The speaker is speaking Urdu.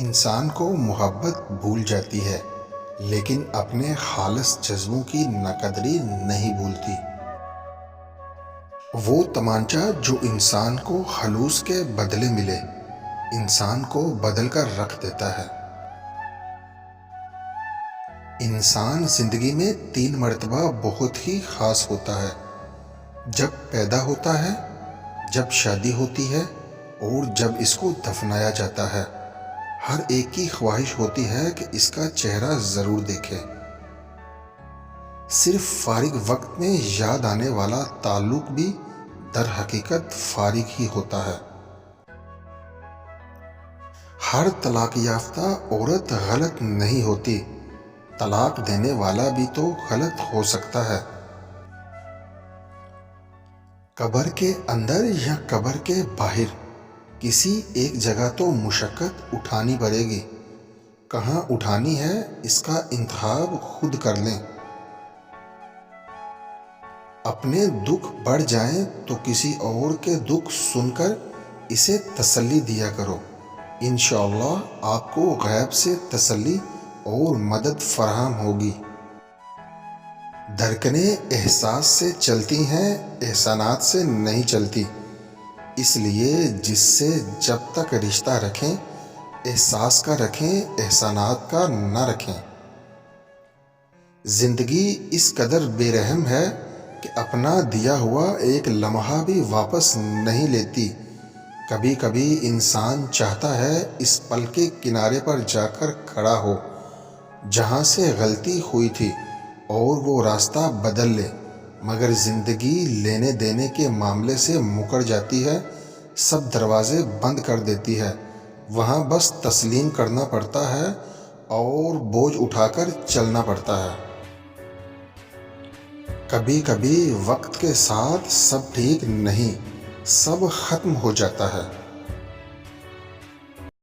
انسان کو محبت بھول جاتی ہے لیکن اپنے خالص جذبوں کی ناقدری نہیں بھولتی۔ وہ تمانچہ جو انسان کو خلوص کے بدلے ملے انسان کو بدل کر رکھ دیتا ہے۔ انسان زندگی میں 3 مرتبہ بہت ہی خاص ہوتا ہے: جب پیدا ہوتا ہے، جب شادی ہوتی ہے اور جب اس کو دفنایا جاتا ہے۔ ہر ایک کی خواہش ہوتی ہے کہ اس کا چہرہ ضرور دیکھے۔ صرف فارغ وقت میں یاد آنے والا تعلق بھی در حقیقت فارغ ہی ہوتا ہے۔ ہر طلاق یافتہ عورت غلط نہیں ہوتی، طلاق دینے والا بھی تو غلط ہو سکتا ہے۔ قبر کے اندر یا قبر کے باہر کسی ایک جگہ تو مشقت اٹھانی پڑے گی۔ کہاں اٹھانی ہے اس کا انتخاب خود کر لیں۔ اپنے دکھ بڑھ جائیں تو کسی اور کے دکھ سن کر اسے تسلی دیا کرو۔ انشاءاللہ آپ کو غیب سے تسلی اور مدد فراہم ہوگی۔ دھڑکنیں احساس سے چلتی ہیں، احسانات سے نہیں چلتی۔ اس لیے جس سے جب تک رشتہ رکھیں احساس کا رکھیں، احسانات کا نہ رکھیں۔ زندگی اس قدر بے رحم ہے کہ اپنا دیا ہوا ایک لمحہ بھی واپس نہیں لیتی۔ کبھی کبھی انسان چاہتا ہے اس پل کے کنارے پر جا کر کھڑا ہو جہاں سے غلطی ہوئی تھی اور وہ راستہ بدل لے، مگر زندگی لینے دینے کے معاملے سے مکر جاتی ہے، سب دروازے بند کر دیتی ہے۔ وہاں بس تسلیم کرنا پڑتا ہے اور بوجھ اٹھا کر چلنا پڑتا ہے۔ کبھی وقت کے ساتھ سب ٹھیک نہیں، سب ختم ہو جاتا ہے۔